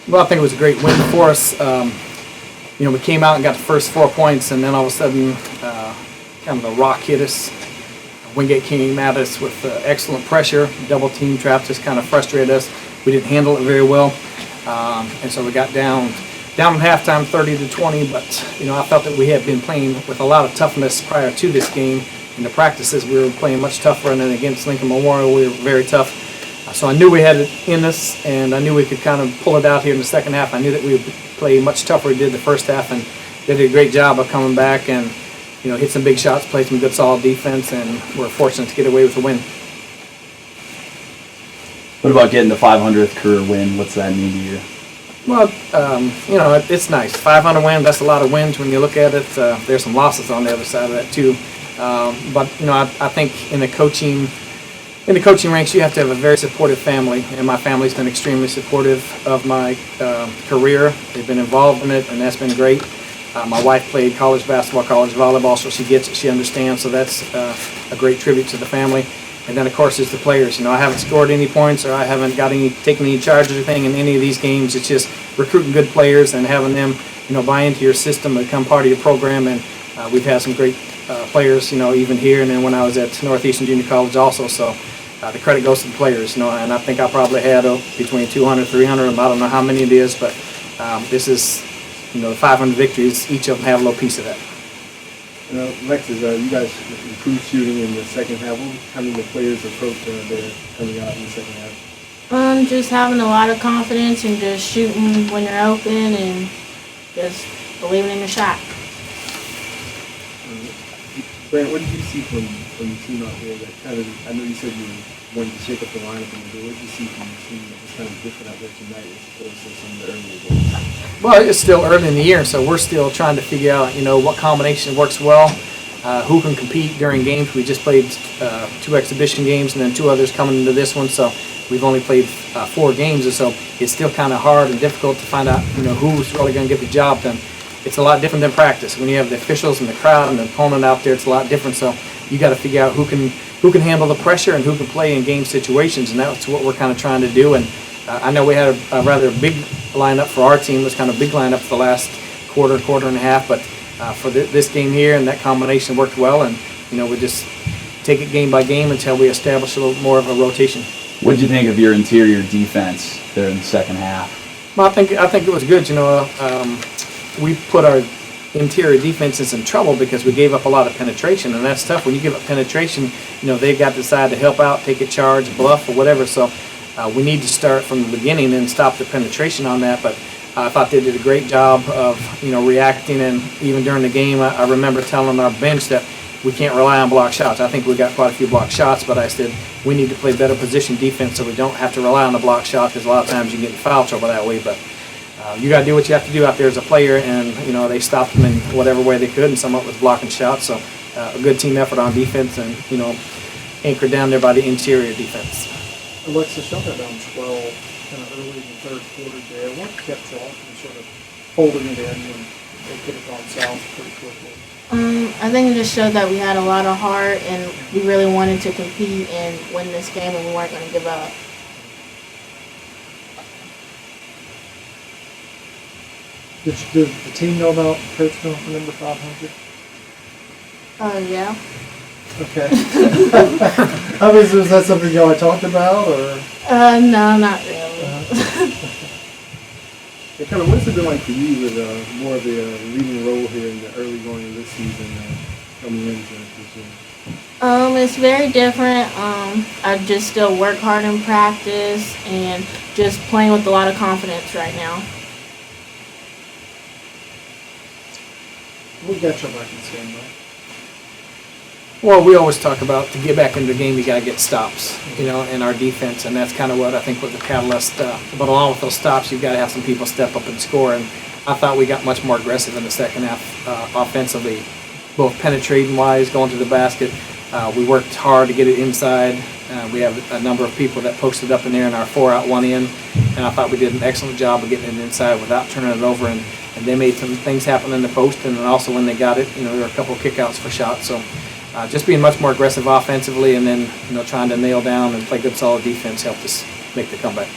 Well, I think it was a great win for us. We came out and got the first 4 points, and then all of a sudden, kind of a rock hit us. Wingate came at us with excellent pressure. Double team trap just kind of frustrated us. We didn't handle it very well, and so we got down at halftime 30-20. But I felt that we had been playing with a lot of toughness prior to this game. In the practices, we were playing much tougher, and then against Lincoln Memorial, we were very tough. So I knew we had it in us, and I knew we could kind of pull it out here in the second half. I knew that we would play much tougher than we did the first half, and they did a great job of coming back and hit some big shots, played some good solid defense, and we're fortunate to get away with the win. What about getting the 500th career win? What's that mean to you? Well, it's nice. 500 wins, that's a lot of wins when you look at it. There's some losses on the other side of that too. But I think in the coaching ranks, you have to have a very supportive family, and my family's been extremely supportive of my career. They've been involved in it, and that's been great. My wife played college basketball, college volleyball, so she gets it, she understands, so that's a great tribute to the family. And then, of course, it's the players. I haven't scored any points, or I haven't taken any charge or anything in any of these games. It's just recruiting good players and having them, buy into your system and become part of your program. And we've had some great players, even here, and then when I was at Northeastern Junior College also. So the credit goes to the players, and I think I probably had between 200, 300 of them. I don't know how many it is, but this is, the 500 victories. Each of them have a little piece of that. Alexis, you guys improved shooting in the second half. How many of the players approach their coming out in the second half? Just having a lot of confidence and just shooting when you're open and just believing in your shot. Brant, what did you see from the team out there that kind of, I know you said you wanted to shake up the lineup, but what did you see from the team that was kind of different out there tonight as opposed to some of the earlier games? Well, it's still early in the year, so we're still trying to figure out, what combination works well, who can compete during games. We just played 2 exhibition games and then 2 others coming into this one, so we've only played 4 games, and so it's still kind of hard and difficult to find out, who's really going to get the job done. It's a lot different than practice. When you have the officials and the crowd and the opponent out there, it's a lot different. So you got to figure out who can handle the pressure and who can play in game situations, and that's what we're kind of trying to do. And I know we had a rather big lineup for our team. It was kind of a big lineup for the last quarter and a half, but for this game here and that combination worked well. And we just take it game by game until we establish a little more of a rotation. What did you think of your interior defense there in the second half? Well, I think it was good. We put our interior defenses in trouble because we gave up a lot of penetration, and that's tough. When you give up penetration, they've got to decide to help out, take a charge, bluff, or whatever. So we need to start from the beginning and stop the penetration on that. But I thought they did a great job of reacting, and even during the game, I remember telling our bench that we can't rely on block shots. I think we got quite a few block shots, but I said we need to play better position defense so we don't have to rely on the block shot, because a lot of times you get in foul trouble that way. But you got to do what you have to do out there as a player, and they stopped them in whatever way they could, and some of it was blocking shots. So a good team effort on defense, and anchored down there by the interior defense. Alexis, y'all got down 12 kind of early in the third quarter there. What kept y'all from sort of holding it in when they could have gone south pretty quickly? I think it just showed that we had a lot of heart and we really wanted to compete and win this game, and we weren't going to give up. Did the team know about Coach going for number 500? Yeah. Okay. I mean, was that something y'all had talked about, or? No, not really. Kind of, what's it been like for you with more of a leading role here in the early going of this season coming into this year? It's very different. I just still work hard in practice and just playing with a lot of confidence right now. What got y'all back in this game, right? Well, we always talk about to get back into the game, you got to get stops, in our defense, and that's kind of what I think was the catalyst. But along with those stops, you've got to have some people step up and score. And I thought we got much more aggressive in the second half offensively, both penetrating-wise, going to the basket. We worked hard to get it inside. We have a number of people that posted up in there in our 4-out, 1-in, and I thought we did an excellent job of getting it inside without turning it over. And they made some things happen in the post, and then also when they got it, there were a couple of kickouts for shots. So just being much more aggressive offensively, and then trying to nail down and play good solid defense helped us make the comeback.